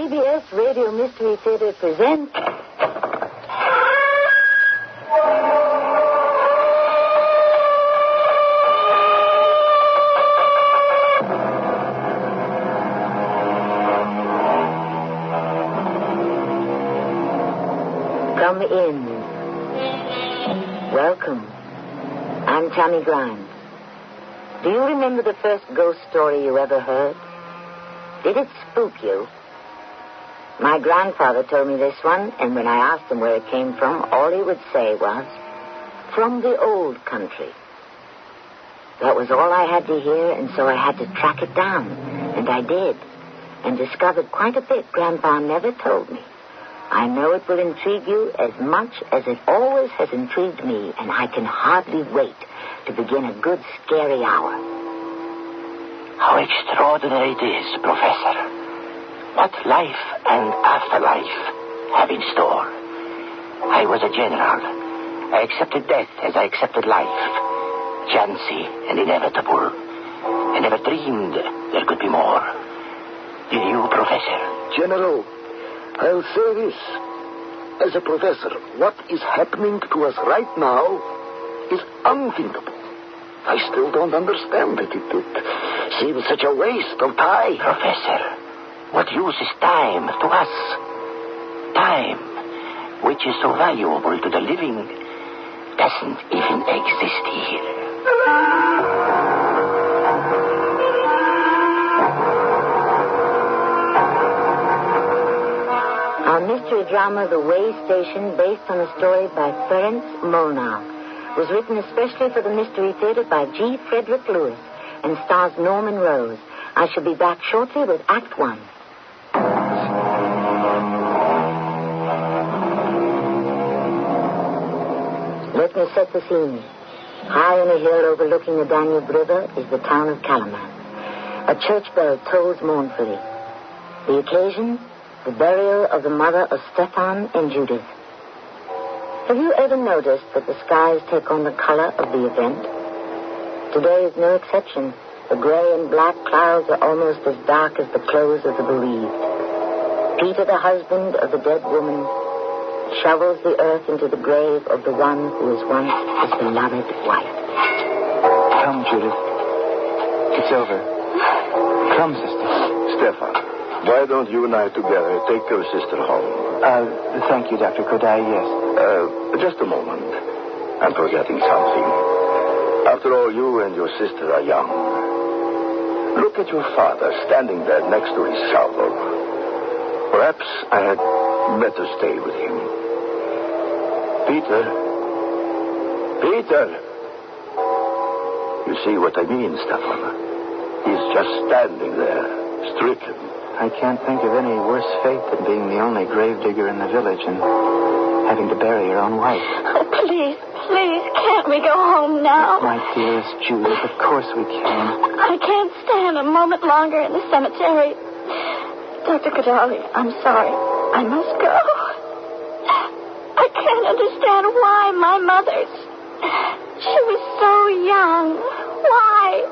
CBS Radio Mystery Theater presents... Come in. Welcome. I'm Tammy Grimes. Do you remember the first ghost story you ever heard? Did it spook you? My grandfather told me this one, and when I asked him where it came from, all he would say was, from the old country. That was all I had to hear, and so I had to track it down. And I did, and discovered quite a bit Grandpa never told me. I know it will intrigue you as much as it always has intrigued me, and I can hardly wait to begin a good, scary hour. How extraordinary it is, Professor. What life and afterlife have in store. I was a general. I accepted death as I accepted life. Chancy and inevitable. I never dreamed there could be more. Did you, Professor? General, I'll say this. As a professor, what is happening to us right now is unthinkable. I still don't understand it. It seems such a waste of time. Professor, what use is time to us? Time, which is so valuable to the living, doesn't even exist here. Our mystery drama, The Way Station, based on a story by Ferenc Molnar, was written especially for the Mystery Theater by G. Frederick Lewis and stars Norman Rose. I shall be back shortly with Act One. Let me set the scene. High on a hill overlooking the Danube River is the town of Kalaman. A church bell tolls mournfully. The occasion, the burial of the mother of Stefan and Judith. Have you ever noticed that the skies take on the color of the event? Today is no exception. The gray and black clouds are almost as dark as the clothes of the bereaved. Peter, the husband of the dead woman, shovels the earth into the grave of the one who was once his beloved wife. Come, Judith. It's over. Come, sister. Stefan, why don't you and I together take your sister home? Thank you, Dr. Kodai, yes. Just a moment. I'm forgetting something. After all, you and your sister are young. Look at your father standing there next to his shovel. Perhaps I had better stay with him. Peter. You see what I mean, Stefan? He's just standing there, stricken. I can't think of any worse fate than being the only gravedigger in the village and having to bury your own wife. Oh, please, can't we go home now? My dearest Judith, of course we can. I can't stand a moment longer in the cemetery. Dr. Kodali, I'm sorry. I must go. I can't understand why my mother's... She was so young. Why?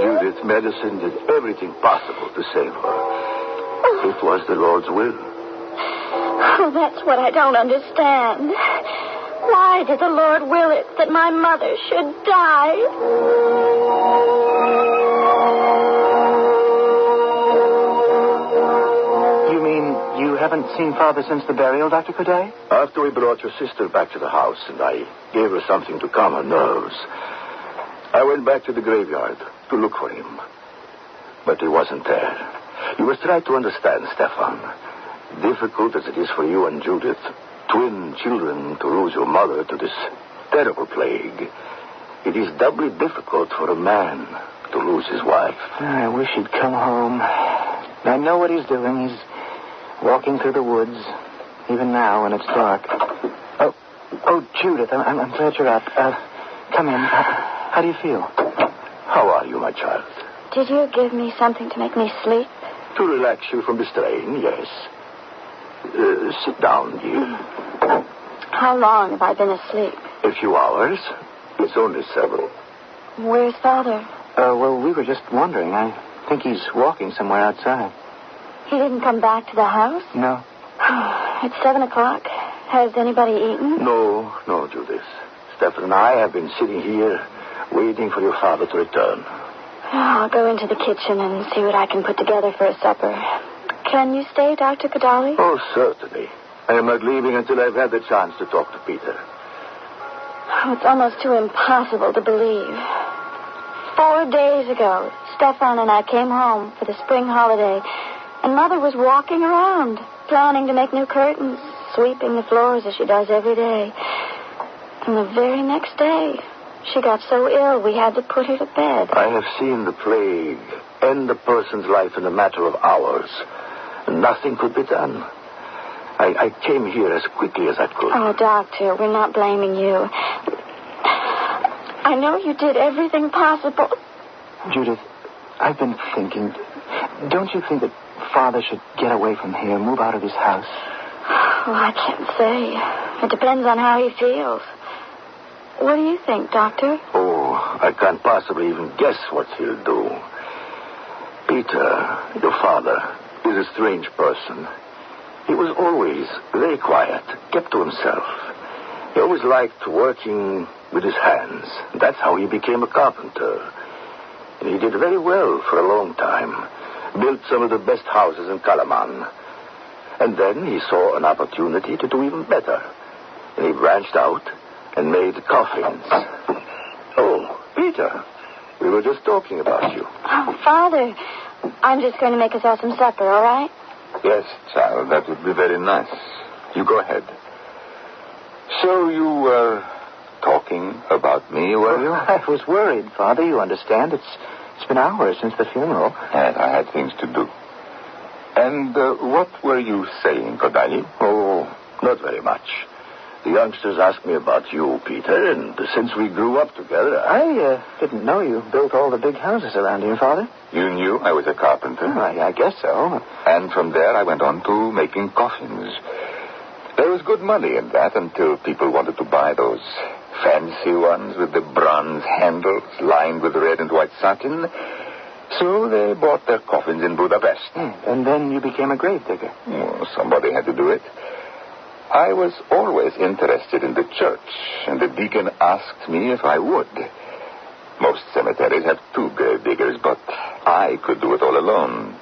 Judith, medicine did everything possible to save her. It was the Lord's will. Oh, that's what I don't understand. Why did the Lord will it that my mother should die? You mean you haven't seen Father since the burial, Dr. Kodai? After we brought your sister back to the house and I gave her something to calm her nerves, I went back to the graveyard to look for him. But he wasn't there. You must try to understand, Stefan. Difficult as it is for you and Judith, twin children, to lose your mother to this terrible plague, it is doubly difficult for a man to lose his wife. I wish he'd come home. I know what he's doing. He's walking through the woods, even now when it's dark. Oh, Judith, I'm glad you're up. Come in. How do you feel? How are you, my child? Did you give me something to make me sleep? To relax you from the strain, yes. Sit down, dear. How long have I been asleep? A few hours. It's only 7. Where's Father? Well, we were just wondering. I think he's walking somewhere outside. He didn't come back to the house? No. It's 7 o'clock. Has anybody eaten? No, Judith. Stefan and I have been sitting here waiting for your father to return. I'll go into the kitchen and see what I can put together for a supper. Can you stay, Dr. Kodali? Oh, certainly. I am not leaving until I've had the chance to talk to Peter. Oh, it's almost too impossible to believe. 4 days ago, Stefan and I came home for the spring holiday, and Mother was walking around, planning to make new curtains, sweeping the floors as she does every day. And the very next day, she got so ill we had to put her to bed. I have seen the plague end a person's life in a matter of hours. Nothing could be done. I came here as quickly as I could. Oh, Doctor, we're not blaming you. I know you did everything possible. Judith, I've been thinking, don't you think that Father should get away from here, move out of this house? Oh, I can't say. It depends on how he feels. What do you think, Doctor? Oh, I can't possibly even guess what he'll do. Peter, your father, is a strange person. He was always very quiet, kept to himself. He always liked working with his hands. That's how he became a carpenter. And he did very well for a long time. Built some of the best houses in Kalaman. And then he saw an opportunity to do even better. And he branched out and made coffins. Oh, Peter, we were just talking about you. Oh, Father, I'm just going to make us all some supper, all right? Yes, child, that would be very nice. You go ahead. So you were talking about me, were you? I was worried, Father. You understand. It's been hours since the funeral. And I had things to do. And what were you saying, Kodali? Oh, not very much. The youngsters asked me about you, Peter, and since we grew up together, I didn't know you built all the big houses around here, Father. You knew I was a carpenter? Oh, I guess so. And from there I went on to making coffins. There was good money in that until people wanted to buy those fancy ones with the bronze handles lined with red and white satin. So they bought their coffins in Budapest. And then you became a grave digger. Oh, somebody had to do it. I was always interested in the church, and the deacon asked me if I would. Most cemeteries have 2 grave diggers, but I could do it all alone,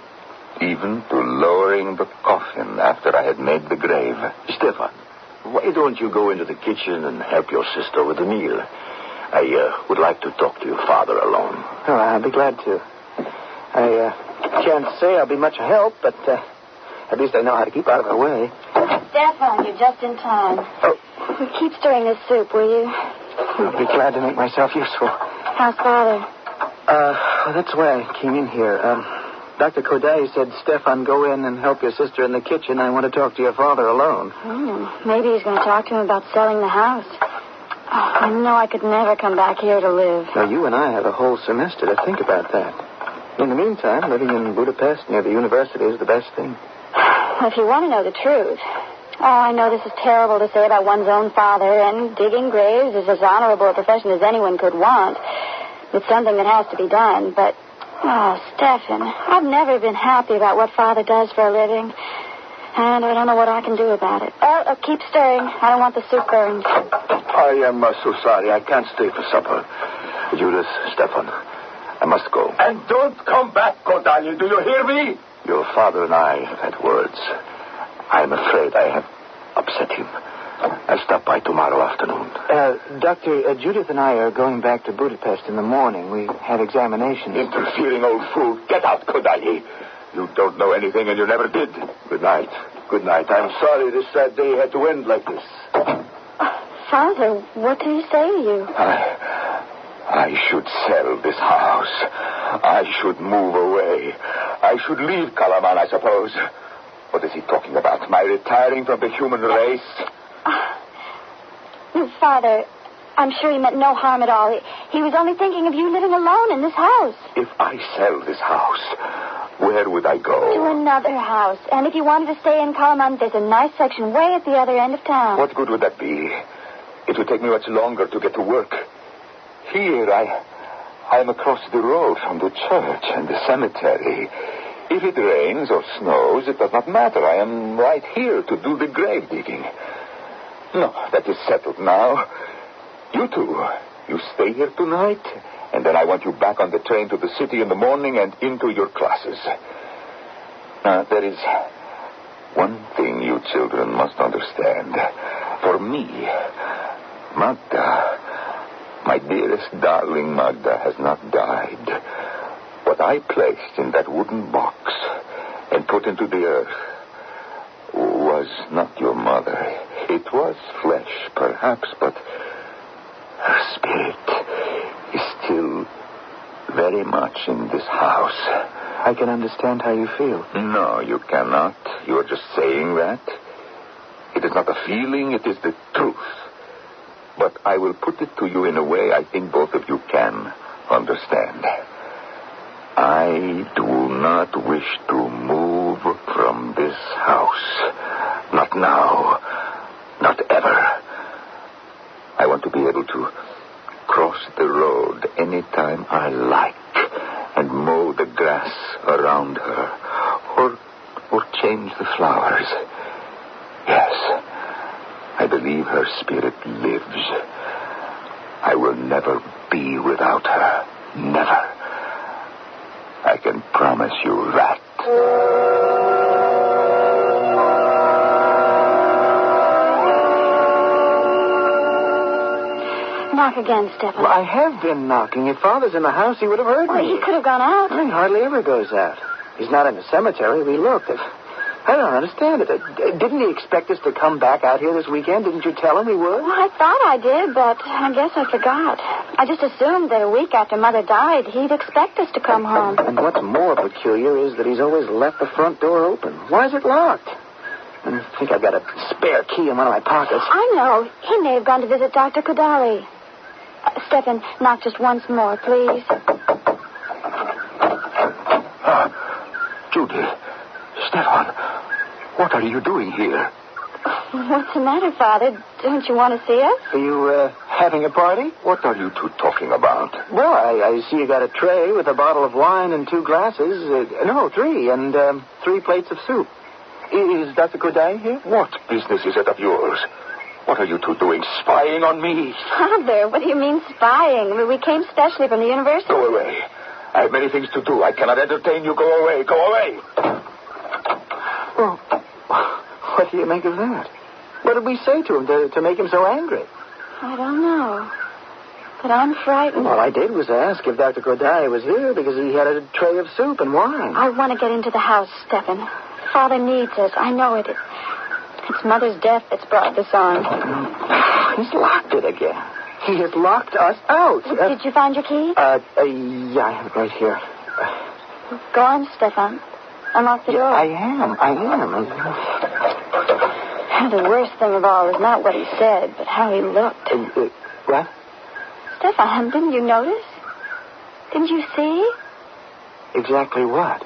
even to lowering the coffin after I had made the grave. Stefan, why don't you go into the kitchen and help your sister with the meal? I would like to talk to your father alone. Oh, I'll be glad to. I can't say I'll be much help, but at least I know how to keep out of her way. Stefan, you're just in time. Oh. Keep stirring this soup, will you? I'll be glad to make myself useful. How's Father? That's why I came in here. Dr. Kodai said, Stefan, go in and help your sister in the kitchen. I want to talk to your father alone. Maybe he's going to talk to him about selling the house. I know I could never come back here to live. Now, you and I have a whole semester to think about that. In the meantime, living in Budapest near the university is the best thing. If you want to know the truth, I know this is terrible to say about one's own father, and digging graves is as honorable a profession as anyone could want. It's something that has to be done, but, Stefan, I've never been happy about what Father does for a living, and I don't know what I can do about it. Keep stirring. I don't want the soup burned. I am so sorry. I can't stay for supper. Judith, Stefan, I must go. And don't come back, Kodali. Do you hear me? Your father and I have had words. I'm afraid I have upset him. I'll stop by tomorrow afternoon. Doctor, Judith and I are going back to Budapest in the morning. We have examinations. Interfering old fool. Get out, Kodali. You don't know anything and you never did. Good night. Good night. I'm sorry this sad day had to end like this. Father, what did he say to you? I should sell this house. I should move away. I should leave Kalaman, I suppose. What is he talking about? My retiring from the human race? Father, I'm sure he meant no harm at all. He was only thinking of you living alone in this house. If I sell this house, where would I go? To another house. And if you wanted to stay in Kalaman, there's a nice section way at the other end of town. What good would that be? It would take me much longer to get to work. Here, I'm across the road from the church and the cemetery. If it rains or snows, it does not matter. I am right here to do the grave digging. No, that is settled now. You two, you stay here tonight, and then I want you back on the train to the city in the morning and into your classes. Now, there is one thing you children must understand. For me, Magda, my dearest darling Magda, has not died. What I placed in that wooden box and put into the earth was not your mother. It was flesh, perhaps, but her spirit is still very much in this house. I can understand how you feel. No, you cannot. You are just saying that. It is not a feeling, it is the truth. But I will put it to you in a way I think both of you can understand. I do not wish to move from this house. Not now. Not ever. I want to be able to cross the road anytime I like and mow the grass around her or change the flowers. Yes, I believe her spirit lives. I will never be without her. Never. I can promise you that. Knock again, Stefan. Well, I have been knocking. If Father's in the house, he would have heard Well, me. he could have gone out. He hardly ever goes out. He's not in the cemetery. We looked. I don't understand it. Didn't he expect us to come back out here this weekend? Didn't you tell him he would? Well, I thought I did, but I guess I forgot. I just assumed that a week after Mother died, he'd expect us to come home. And what's more peculiar is that he's always left the front door open. Why is it locked? I think I've got a spare key in one of my pockets. I know. He may have gone to visit Dr. Kodali. Stefan, knock just once more, please. Judy. Stefan. What are you doing here? What's the matter, Father? Don't you want to see us? Are you, having a party? What are you two talking about? Well, I see you got a tray with a bottle of wine and 2 glasses. No, 3, and 3 plates of soup. Is Dr. Kodai here? What business is it of yours? What are you two doing, spying on me? Father, what do you mean spying? We came specially from the university. Go away. I have many things to do. I cannot entertain you. Go away. Go away. Well, what do you make of that? What did we say to him to make him so angry? I don't know. But I'm frightened. All I did was ask if Dr. Kodai was here because he had a tray of soup and wine. I want to get into the house, Stefan. Father needs us. I know it. It's Mother's death that's brought this on. He's locked it again. He has locked us out. Did you find your key? Yeah, I have it right here. Go on, Stefan. Unlock the door. I am. The worst thing of all is not what he said, but how he looked. What? Stefan, didn't you notice? Didn't you see? Exactly what?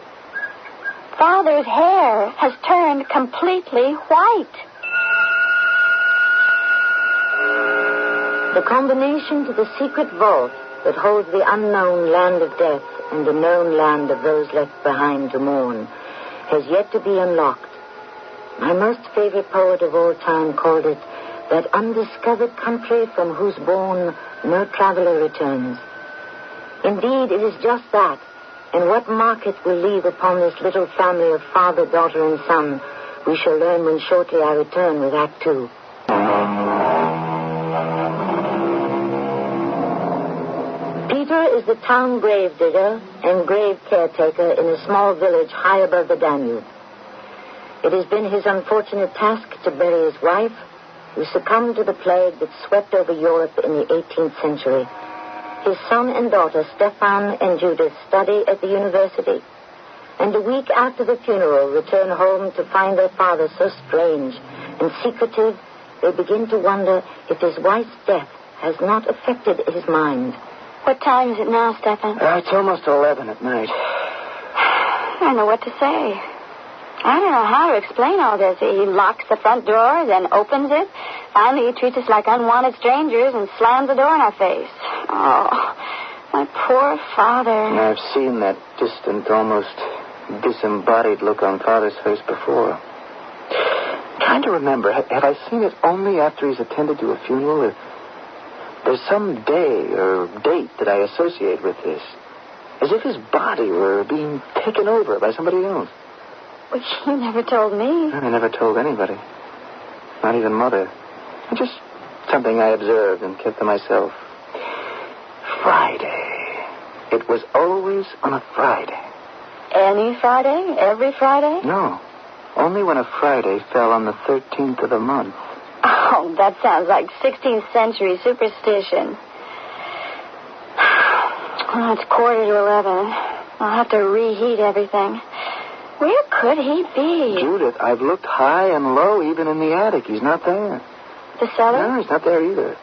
Father's hair has turned completely white. The combination to the secret vault that holds the unknown land of death and the known land of those left behind to mourn has yet to be unlocked. My most favorite poet of all time called it that undiscovered country from whose bourne no traveler returns. Indeed, it is just that, and what mark it will leave upon this little family of father, daughter, and son, we shall learn when shortly I return with Act 2. Peter is the town grave digger and grave caretaker in a small village high above the Danube. It has been his unfortunate task to bury his wife, who succumbed to the plague that swept over Europe in the 18th century. His son and daughter, Stefan and Judith, study at the university, and a week after the funeral return home to find their father so strange and secretive, they begin to wonder if his wife's death has not affected his mind. What time is it now, Stefan? It's almost 11 at night. I don't know what to say. I don't know how to explain all this. He locks the front door, then opens it. Finally, he treats us like unwanted strangers and slams the door in our face. Oh, my poor father. I've seen that distant, almost disembodied look on Father's face before. Trying to remember, have I seen it only after he's attended to a funeral? Or there's some day or date that I associate with this. As if his body were being taken over by somebody else. Well, you never told me. I never told anybody. Not even Mother. Just something I observed and kept to myself. Friday. It was always on a Friday. Any Friday? Every Friday? No. Only when a Friday fell on the 13th of the month. Oh, that sounds like 16th century superstition. Well, it's 11:15. I'll have to reheat everything. Where could he be? Judith, I've looked high and low, even in the attic. He's not there. The cellar? No, he's not there either.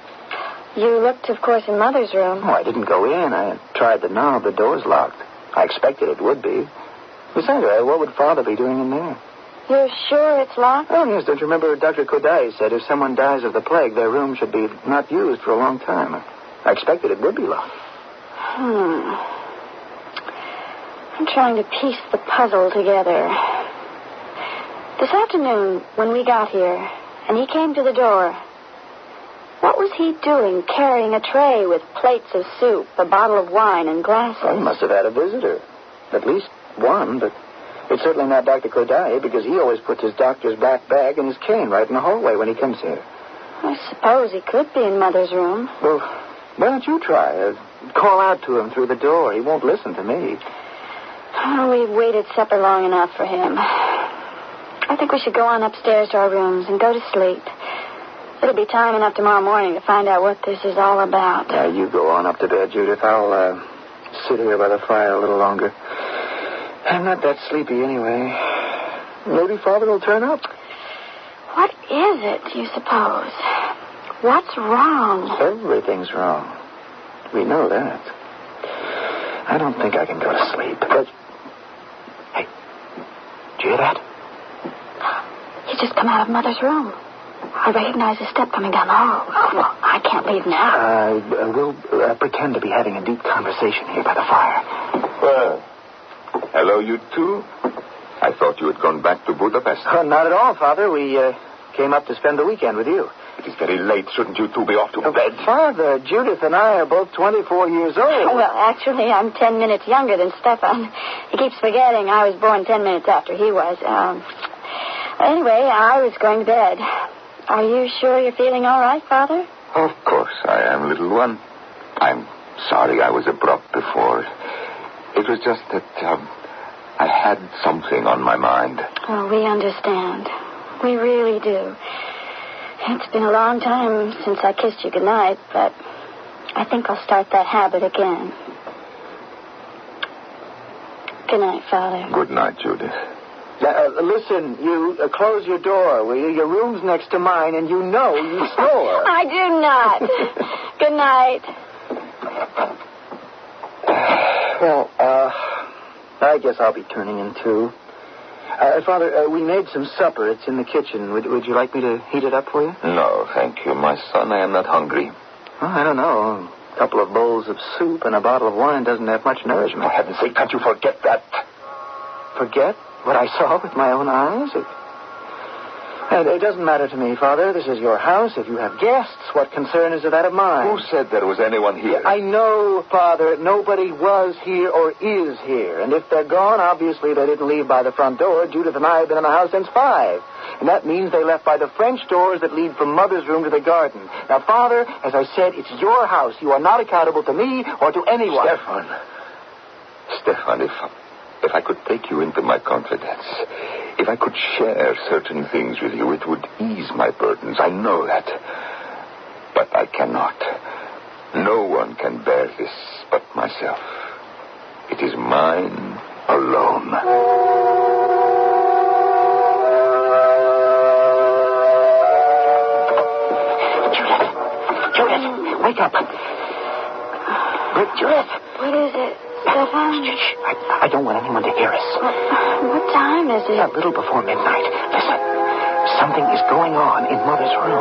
You looked, of course, in Mother's room. Oh, I didn't go in. I tried the knob. The door's locked. I expected it would be. Besides, what would Father be doing in there? You're sure it's locked? Oh, yes. Don't you remember Dr. Kodai said if someone dies of the plague, their room should be not used for a long time. I expected it would be locked. I'm trying to piece the puzzle together. This afternoon, when we got here, and he came to the door, what was he doing carrying a tray with plates of soup, a bottle of wine, and glasses? Well, he must have had a visitor. At least one, but it's certainly not Dr. Kodai, because he always puts his doctor's black bag and his cane right in the hallway when he comes here. I suppose he could be in Mother's room. Well, why don't you try? Call out to him through the door. He won't listen to me. Oh, we've waited supper long enough for him. I think we should go on upstairs to our rooms and go to sleep. It'll be time enough tomorrow morning to find out what this is all about. Yeah, you go on up to bed, Judith. I'll sit here by the fire a little longer. I'm not that sleepy anyway. Maybe Father will turn up. What is it, do you suppose? What's wrong? Everything's wrong. We know that. I don't think I can go to sleep. But... Hey, did you hear that? He's just come out of Mother's room. I recognize his step coming down the hall. Oh, well, I can't leave now. We'll pretend to be having a deep conversation here by the fire. Well, hello, you two. I thought you had gone back to Budapest. Oh, not at all, Father. We came up to spend the weekend with you. It is very late. Shouldn't you two be off to bed? Father, Judith and I are both 24 years old. Well, actually, I'm 10 minutes younger than Stefan. He keeps forgetting I was born 10 minutes after he was. Anyway, I was going to bed. Are you sure you're feeling all right, Father? Of course I am, little one. I'm sorry I was abrupt before. It was just that I had something on my mind. Oh, we understand. We really do. It's been a long time since I kissed you goodnight, but I think I'll start that habit again. Good night, Father. Good night, Judith. Listen, you close your door, will you? Your room's next to mine, and you know you snore. I do not. Good night. Well, I guess I'll be turning in, too. Father, we made some supper. It's in the kitchen. Would you like me to heat it up for you? No, thank you, my son. I am not hungry. Oh, I don't know. A couple of bowls of soup and a bottle of wine doesn't have much nourishment. For heaven's sake, can't you forget that? Forget what I saw with my own eyes? It doesn't matter to me, Father. This is your house. If you have guests, what concern is that of mine? Who said there was anyone here? I know, Father. Nobody was here or is here. And if they're gone, obviously they didn't leave by the front door. Judith and I have been in the house since 5. And that means they left by the French doors that lead from Mother's room to the garden. Now, Father, as I said, it's your house. You are not accountable to me or to anyone. Stefan, if I could take you into my confidence, if I could share certain things with you, it would ease my burdens. I know that. But I cannot. No one can bear this but myself. It is mine alone. Judith, wake up. Judith. What is it, Stefan? I don't want anyone to hear us. What time is it? A little before midnight. Listen, something is going on in Mother's room.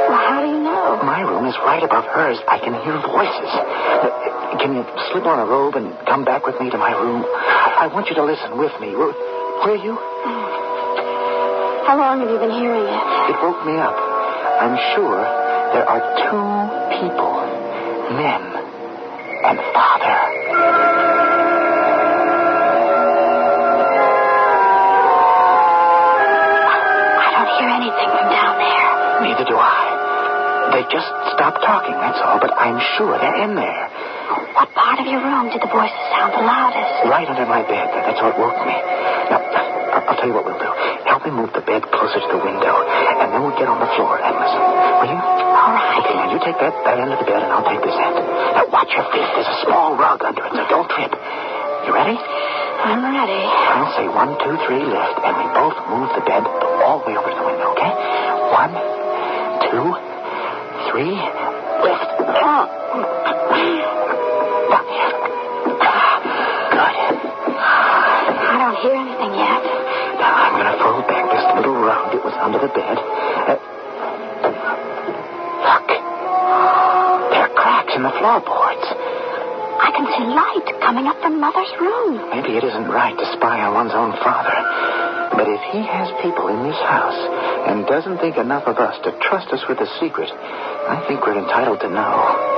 Well, how do you know? My room is right above hers. I can hear voices. Can you slip on a robe and come back with me to my room? I want you to listen with me. Will you? How long have you been hearing it? It woke me up. I'm sure there are two people, men and Father. I don't hear anything from down there. Neither do I. They just stopped talking, that's all, but I'm sure they're in there. What part of your room did the voices sound the loudest? Right under my bed. That's what woke me. Now, I'll tell you what we'll do. Help me move the bed closer to the window, and then we'll get on the floor and listen. Will you? All right. Okay, now you take that end of the bed, and I'll take this end. Now, watch your feet. There's a small rug under it, so don't trip. You ready? I'm ready. I'll say 1, 2, 3, lift, and we both move the bed all the way over to the window, okay? 1, 2, 3, lift. Down here. Good. I don't hear anything yet. Now, I'm going to fold back this little rug that was under the bed. Look. There are cracks in the floorboards. I can see light coming up from Mother's room. Maybe it isn't right to spy on one's own father. But if he has people in this house and doesn't think enough of us to trust us with a secret, I think we're entitled to know.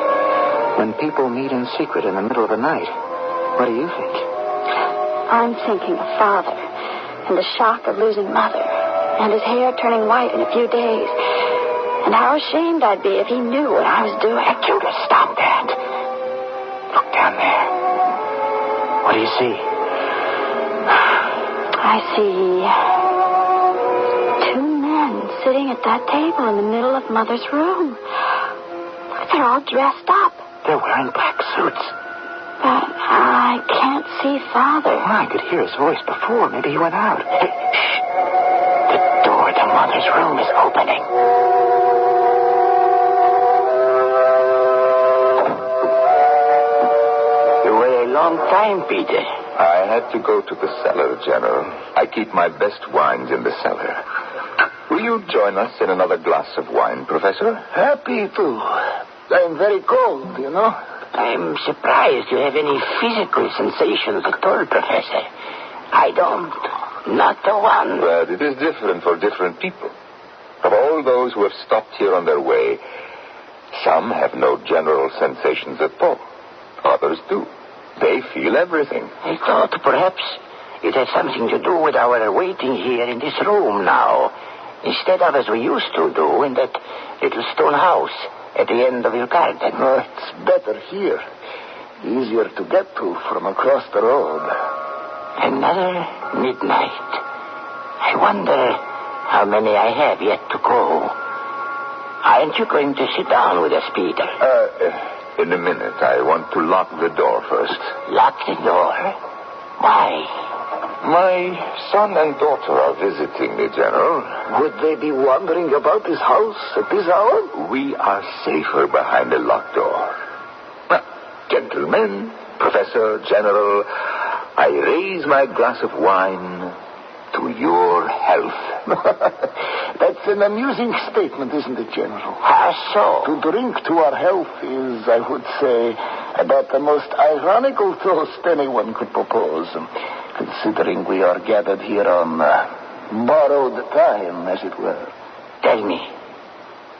When people meet in secret in the middle of the night, what do you think? I'm thinking of Father and the shock of losing Mother and his hair turning white in a few days. And how ashamed I'd be if he knew what I was doing. Judah, stop that. Look down there. What do you see? I see two men sitting at that table in the middle of Mother's room. They're all dressed up. They're wearing black suits. But I can't see Father. Well, I could hear his voice before. Maybe he went out. Hey, shh. The door to Mother's room is opening. You were a long time, Peter. I had to go to the cellar, General. I keep my best wines in the cellar. Will you join us in another glass of wine, Professor? Happy to. I'm very cold, you know. I'm surprised you have any physical sensations at all, Professor. I don't. Not the one. But it is different for different people. Of all those who have stopped here on their way, some have no general sensations at all. Others do. They feel everything. I thought perhaps it had something to do with our waiting here in this room now, instead of as we used to do in that little stone house at the end of your garden. It's better here. Easier to get to from across the road. Another midnight. I wonder how many I have yet to go. Aren't you going to sit down with us, Peter? In a minute. I want to lock the door first. Lock the door? Why? My son and daughter are visiting me, General. Would they be wandering about this house at this hour? We are safer behind a locked door. Now, gentlemen, Professor, General, I raise my glass of wine to your health. That's an amusing statement, isn't it, General? How so? To drink to our health is, I would say, about the most ironical toast anyone could propose, considering we are gathered here on borrowed time, as it were. Tell me,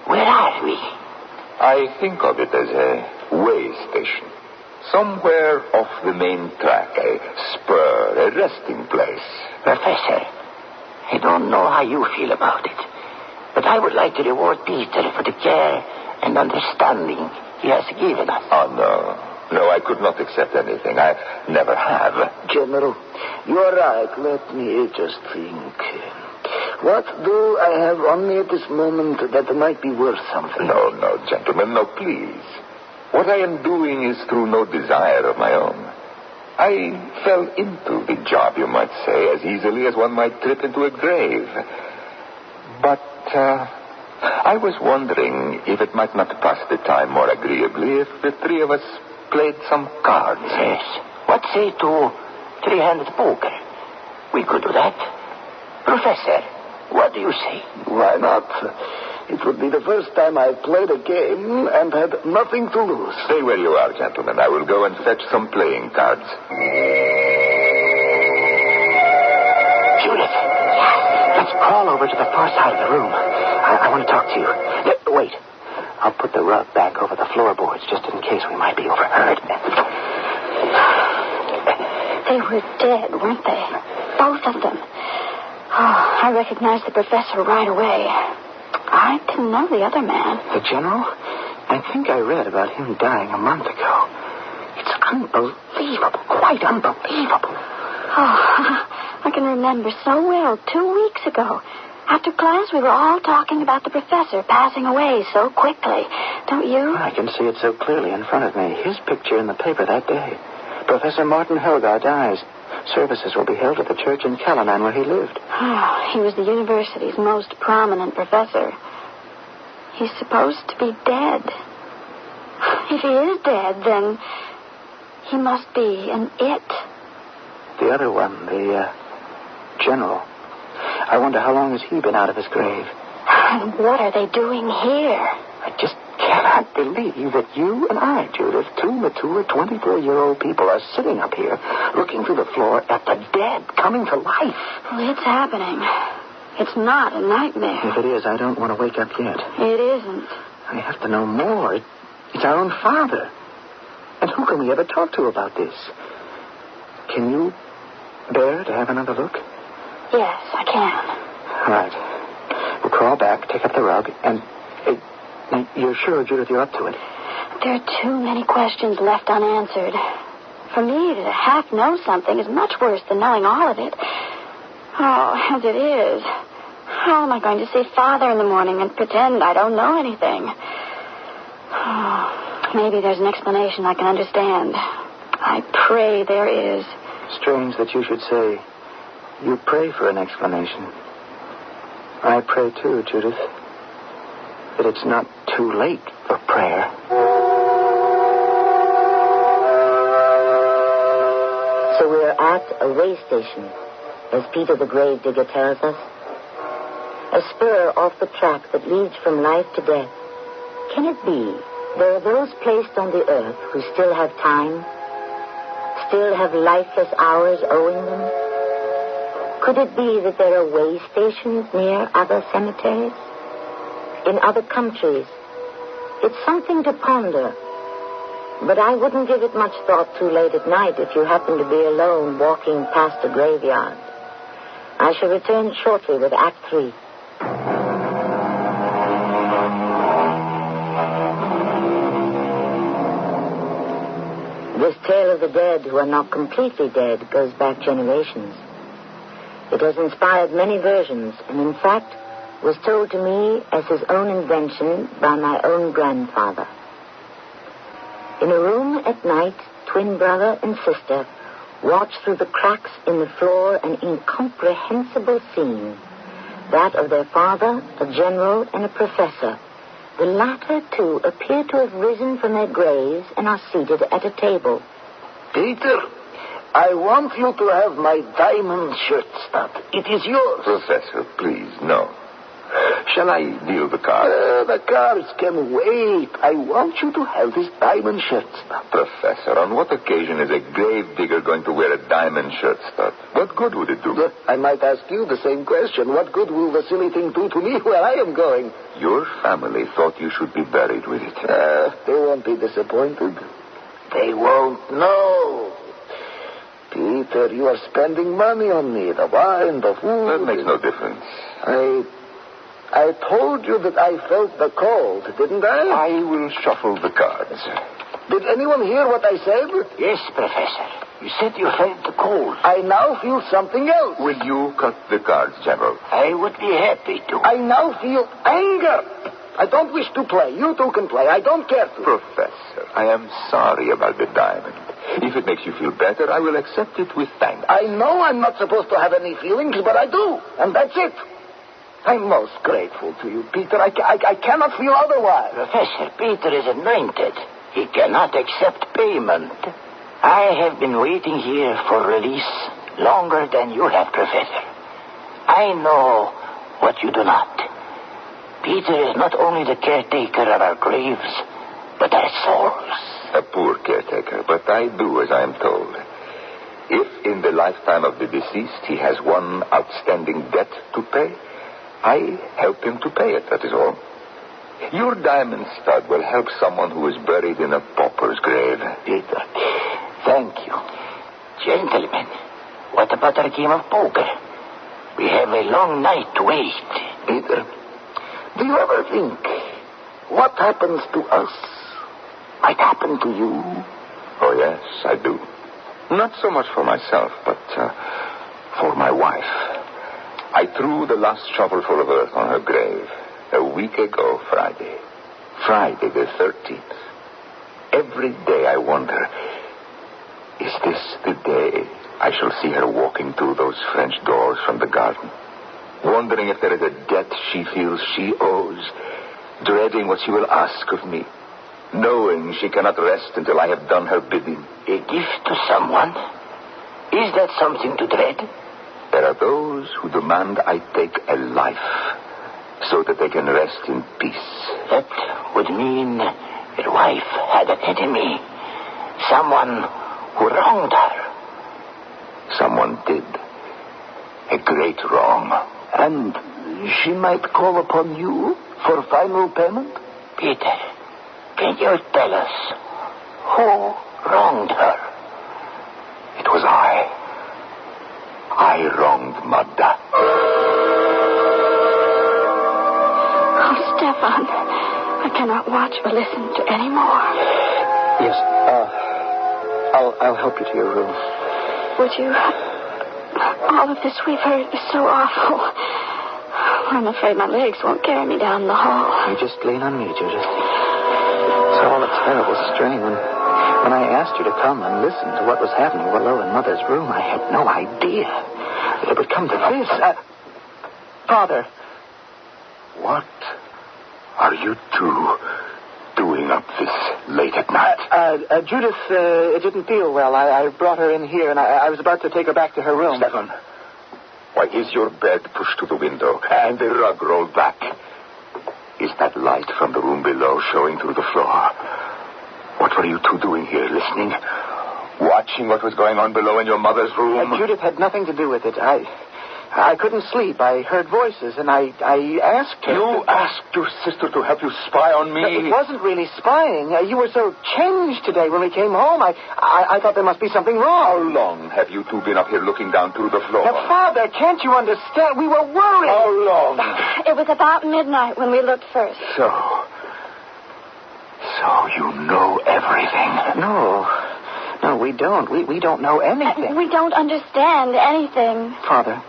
where are we? I think of it as a way station. Somewhere off the main track, a spur, a resting place. Professor, I don't know how you feel about it, but I would like to reward Peter for the care and understanding he has given us. Oh, no. No, I could not accept anything. I never have. General, you're right. Let me just think. What do I have on me at this moment that might be worth something? No, gentlemen, no, please. What I am doing is through no desire of my own. I fell into the job, you might say, as easily as one might trip into a grave. But I was wondering if it might not pass the time more agreeably if the three of us played some cards. Yes. What say to three-handed poker? We could do that. Professor, what do you say? Why not? It would be the first time I've played a game and had nothing to lose. Stay where you are, gentlemen. I will go and fetch some playing cards. Let's crawl over to the far side of the room. I want to talk to you. Wait. I'll put the rug back over the floorboards just in case we might be overheard. They were dead, weren't they? Both of them. Oh, I recognized the professor right away. I didn't know the other man. The general? I think I read about him dying a month ago. It's unbelievable. Quite unbelievable. Oh, I can remember so well 2 weeks ago. After class, we were all talking about the professor passing away so quickly. Don't you? I can see it so clearly in front of me. His picture in the paper that day. Professor Martin Helgar dies. Services will be held at the church in Callanan where he lived. Oh, he was the university's most prominent professor. He's supposed to be dead. If he is dead, then he must be an it. The other one, the general. I wonder how long has he been out of his grave? And what are they doing here? I just cannot believe that you and I, Judith, two mature 24-year-old people, are sitting up here looking through the floor at the dead coming to life. Well, it's happening. It's not a nightmare. If it is, I don't want to wake up yet. It isn't. I have to know more. It's our own father. And who can we ever talk to about this? Can you bear to have another look? Yes, I can. All right. We'll crawl back, take up the rug, and... you're sure, Judith, you're up to it? There are too many questions left unanswered. For me to half know something is much worse than knowing all of it. Oh, as it is, how am I going to see Father in the morning and pretend I don't know anything? Oh, maybe there's an explanation I can understand. I pray there is. Strange that you should say you pray for an explanation. I pray too, Judith, that it's not too late for prayer. So we're at a way station, as Peter the Grave Digger tells us. A spur off the track that leads from life to death. Can it be there are those placed on the earth who still have time, still have lifeless hours owing them? Could it be that there are way stations near other cemeteries? In other countries? It's something to ponder. But I wouldn't give it much thought too late at night if you happen to be alone walking past a graveyard. I shall return shortly with Act 3. This tale of the dead who are not completely dead goes back generations. It has inspired many versions, and in fact was told to me as his own invention by my own grandfather. In a room at night, twin brother and sister watched through the cracks in the floor an incomprehensible scene, that of their father, a general, and a professor. The latter two appear to have risen from their graves and are seated at a table. Peter, I want you to have my diamond shirt stud. It is yours. Professor, please, no. Shall I deal the cards? The cards can wait. I want you to have this diamond shirt stud. Professor, on what occasion is a grave digger going to wear a diamond shirt stud? What good would it do? I might ask you the same question. What good will the silly thing do to me where I am going? Your family thought you should be buried with it. They won't be disappointed. They won't know. Peter, you are spending money on me. The wine, the food. That makes no difference. I told you that I felt the cold, didn't I? I will shuffle the cards. Did anyone hear what I said? Yes, Professor. You said you felt the cold. I now feel something else. Will you cut the cards, General? I would be happy to. I now feel anger. I don't wish to play. You two can play. I don't care to. Professor, I am sorry about the diamond. If it makes you feel better, I will accept it with thanks. I know I'm not supposed to have any feelings, but I do. And that's it. I'm most grateful to you, Peter. I cannot feel otherwise. Professor, Peter is anointed. He cannot accept payment. I have been waiting here for release longer than you have, Professor. I know what you do not. Peter is not only the caretaker of our graves, but our souls. A poor caretaker, but I do as I am told. If in the lifetime of the deceased he has one outstanding debt to pay, I help him to pay it, that is all. Your diamond stud will help someone who is buried in a pauper's grave. Peter, thank you. Gentlemen, what about our game of poker? We have a long night to wait. Peter, do you ever think what happens to us might happen to you? Oh, yes, I do. Not so much for myself, but for my wife. I threw the last shovelful of earth on her grave a week ago Friday. Friday the 13th. Every day I wonder, is this the day I shall see her walking through those French doors from the garden? Wondering if there is a debt she feels she owes, dreading what she will ask of me, knowing she cannot rest until I have done her bidding. A gift to someone? Is that something to dread? There are those who demand I take a life so that they can rest in peace. That would mean your wife had an enemy. Someone who wronged her. Someone did. A great wrong. And she might call upon you for final payment? Peter, can you tell us who wronged her? It was I. I wronged Magda. Oh, Stefan, I cannot watch or listen to any more. Yes, I'll help you to your room. Would you? All of this we've heard is so awful. I'm afraid my legs won't carry me down the hall. You just lean on me, Judith. It's all a terrible strain. When I asked you to come and listen to what was happening below in Mother's room, I had no idea that it would come to this. Father. What are you two doing up this late at night? Judith didn't feel well. I brought her in here, and I was about to take her back to her room. Stefan, why is your bed pushed to the window and the rug rolled back? Is that light from the room below showing through the floor? What were you two doing here, listening? Watching what was going on below in your mother's room? Judith had nothing to do with it. I couldn't sleep. I heard voices, and I asked her. You asked your sister to help you spy on me? It wasn't really spying. You were so changed today when we came home. I thought there must be something wrong. How long have you two been up here looking down through the floor? Now, Father, can't you understand? We were worried. How long? It was about midnight when we looked first. So you know everything. No, we don't. We don't know anything. We don't understand anything. Father,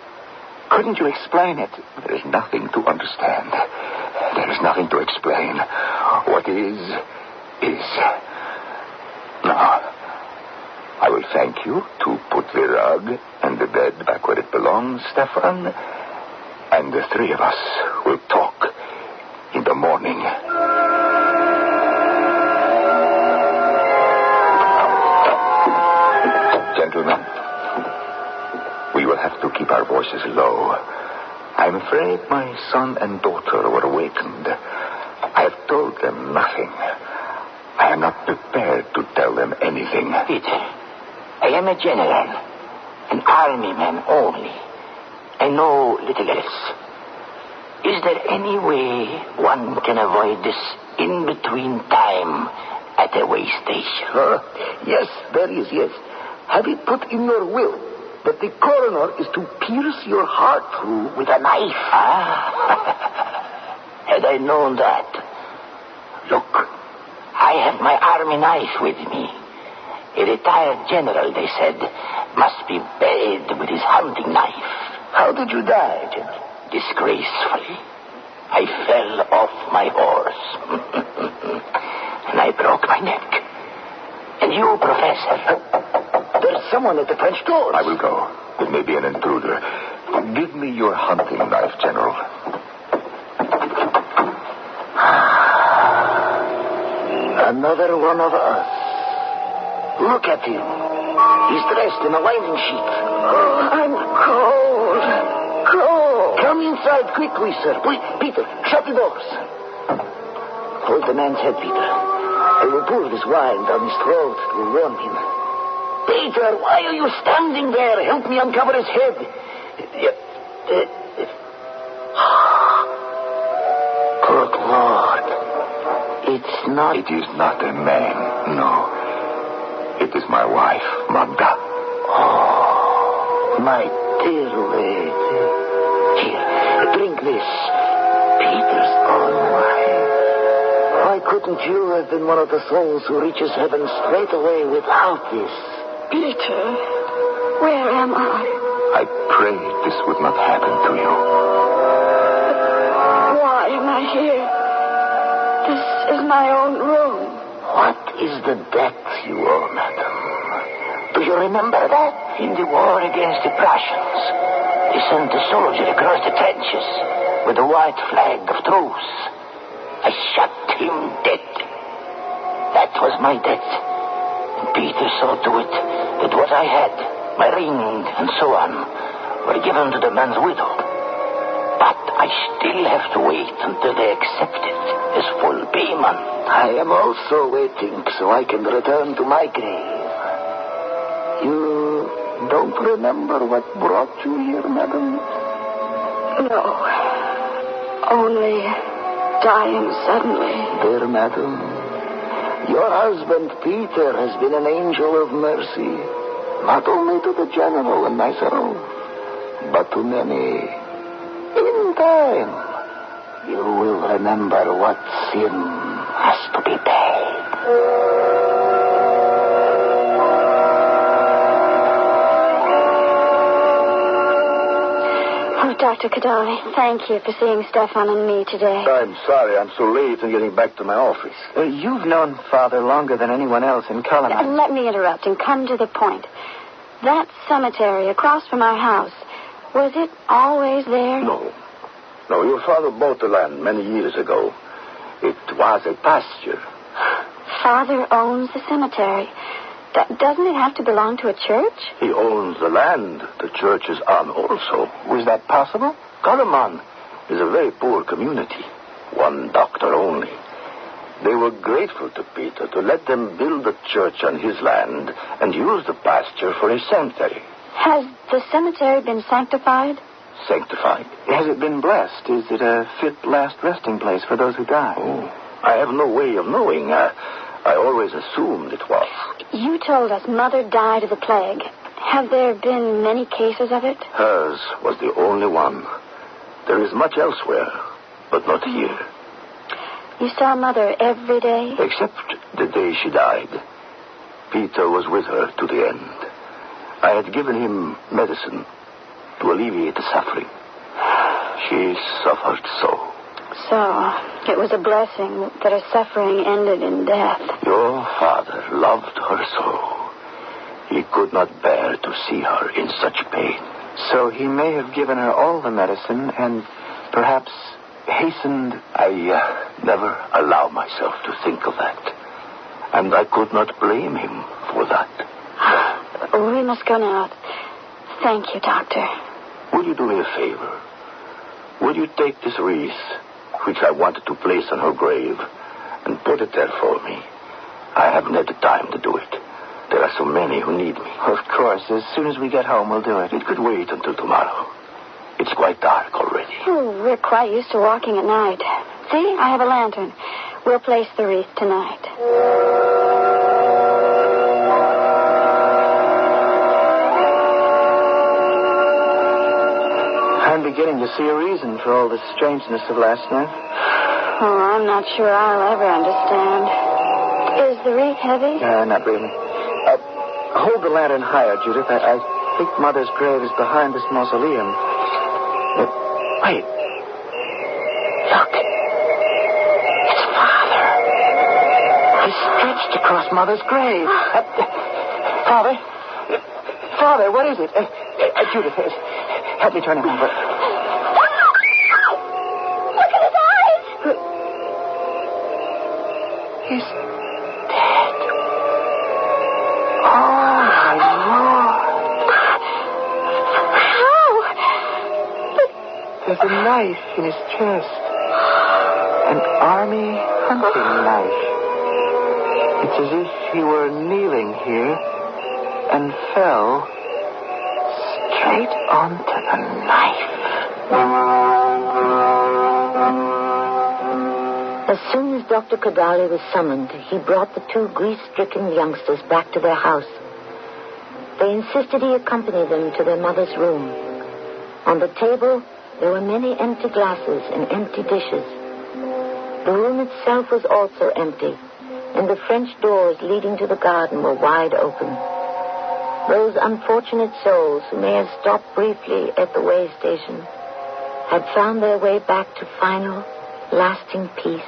couldn't you explain it? There is nothing to understand. There is nothing to explain. What is. Now, I will thank you to put the rug and the bed back where it belongs, Stefan. And the three of us will talk in the morning. Gentlemen, we will have to keep our voices low. I'm afraid my son and daughter were awakened. I have told them nothing. I am not prepared to tell them anything. Peter, I am a general, an army man only. I know little else. Is there any way one can avoid this in-between time at a way station? Yes, there is, yes. Have it put in your will that the coroner is to pierce your heart through with a knife. Had I known that. Look, I have my army knife with me. A retired general, they said, must be buried with his hunting knife. How did you die, General? Disgracefully. I fell off my horse. And I broke my neck. And you, Professor... There's someone at the French doors. I will go. It may be an intruder. Give me your hunting knife, General. Another one of us. Look at him. He's dressed in a winding sheet. Oh, I'm cold. Cold. Come inside quickly, sir. Wait, Peter, shut the doors. Hold the man's head, Peter. I will pour this wine down his throat to warm him. Peter, why are you standing there? Help me uncover his head. Good Lord. It's not... It is not a man, no. It is my wife, Magda. Oh, my dear lady. Here, drink this. Peter's own wife. Why couldn't you have been one of the souls who reaches heaven straight away without this? Peter, where am I? I prayed this would not happen to you. Why am I here? This is my own room. What is the debt you owe, madam? Do you remember that? In the war against the Prussians, they sent a soldier across the trenches with a white flag of truce. I shot him dead. That was my debt. And Peter saw to it that what I had, my ring and so on, were given to the man's widow. But I still have to wait until they accept it as full payment. I am also waiting so I can return to my grave. You don't remember what brought you here, madam? No. Only dying suddenly. Dear madam, your husband Peter has been an angel of mercy, not only to the general and myself, but to many. In time, you will remember what sin has to be paid. Oh, Dr. Kadali, thank you for seeing Stefan and me today. I'm sorry I'm so late in getting back to my office. You've known Father longer than anyone else in Cullinan. Let me interrupt and come to the point. That cemetery across from our house, was it always there? No. No, your father bought the land many years ago. It was a pasture. Father owns the cemetery. Doesn't it have to belong to a church? He owns the land the church is on also. Was that possible? Kalaman is a very poor community. One doctor only. They were grateful to Peter to let them build a church on his land and use the pasture for a cemetery. Has the cemetery been sanctified? Sanctified? Has it been blessed? Is it a fit last resting place for those who die? Oh, I have no way of knowing. I always assumed it was. You told us Mother died of the plague. Have there been many cases of it? Hers was the only one. There is much elsewhere, but not here. You saw Mother every day? Except the day she died. Peter was with her to the end. I had given him medicine to alleviate the suffering. She suffered so. So, it was a blessing that her suffering ended in death. Your father loved her so. He could not bear to see her in such pain. So he may have given her all the medicine and perhaps hastened... I never allow myself to think of that. And I could not blame him for that. We must go now. Thank you, Doctor. Would you do me a favor? Would you take this wreath, which I wanted to place on her grave, and put it there for me? I haven't had the time to do it. There are so many who need me. Of course. As soon as we get home, we'll do it. It could wait until tomorrow. It's quite dark already. Oh, we're quite used to walking at night. See, I have a lantern. We'll place the wreath tonight. I'm beginning to see a reason for all the strangeness of last night. Oh, I'm not sure I'll ever understand. Is the wreath heavy? Not really. Hold the lantern higher, Judith. I think Mother's grave is behind this mausoleum. Wait. Look. It's Father. He's stretched across Mother's grave. Father? Father, what is it? Judith, help me turn him over. Look at his eyes! He's dead. Oh, my Lord. How? There's a knife in his chest. An army hunting knife. It's as if he were kneeling here, and fell straight onto the knife. As soon as Dr. Kadali was summoned, he brought the two grief-stricken youngsters back to their house. They insisted he accompany them to their mother's room. On the table, there were many empty glasses and empty dishes. The room itself was also empty, and the French doors leading to the garden were wide open. Those unfortunate souls who may have stopped briefly at the way station had found their way back to final, lasting peace.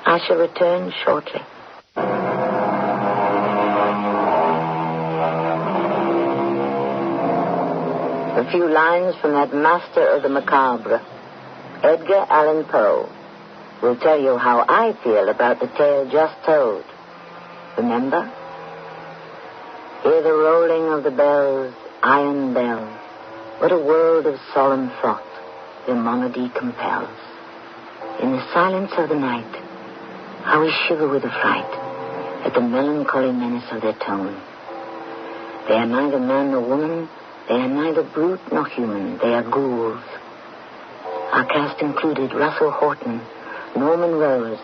I shall return shortly. A few lines from that master of the macabre, Edgar Allan Poe, will tell you how I feel about the tale just told. Remember? Hear the rolling of the bells, iron bells. What a world of solemn thought their monody compels. In the silence of the night, how we shiver with affright at the melancholy menace of their tone. They are neither man nor woman. They are neither brute nor human. They are ghouls. Our cast included Russell Horton, Norman Rose,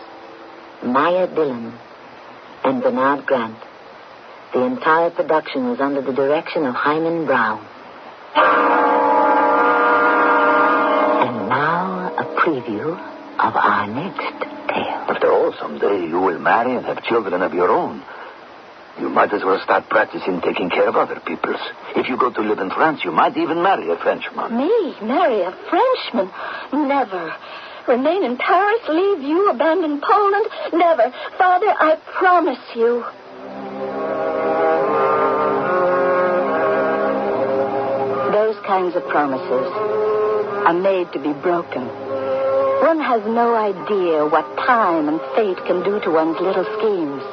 Maya Dillon, and Bernard Grant. The entire production was under the direction of Hyman Brown. And now a preview of our next tale. After all, someday you will marry and have children of your own. You might as well start practicing taking care of other people's. If you go to live in France, you might even marry a Frenchman. Me? Marry a Frenchman? Never. Remain in Paris, leave you, abandon Poland? Never. Father, I promise you. Those kinds of promises are made to be broken. One has no idea what time and fate can do to one's little schemes.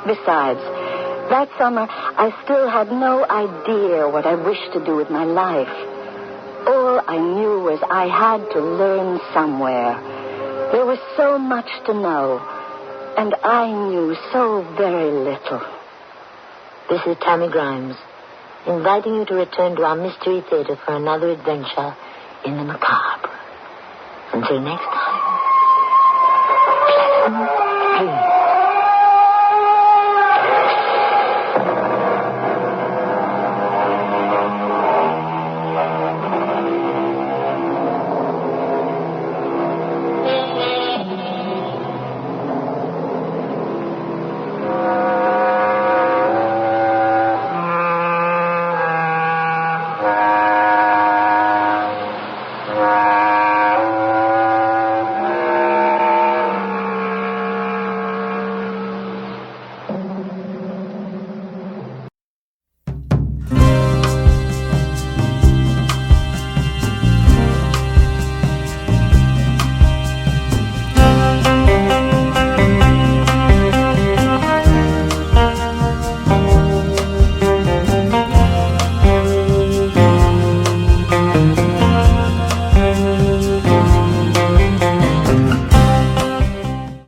Besides, that summer, I still had no idea what I wished to do with my life. All I knew was I had to learn somewhere. There was so much to know, and I knew so very little. This is Tammy Grimes, inviting you to return to our Mystery Theater for another adventure in the macabre. Until next time, pleasant dreams.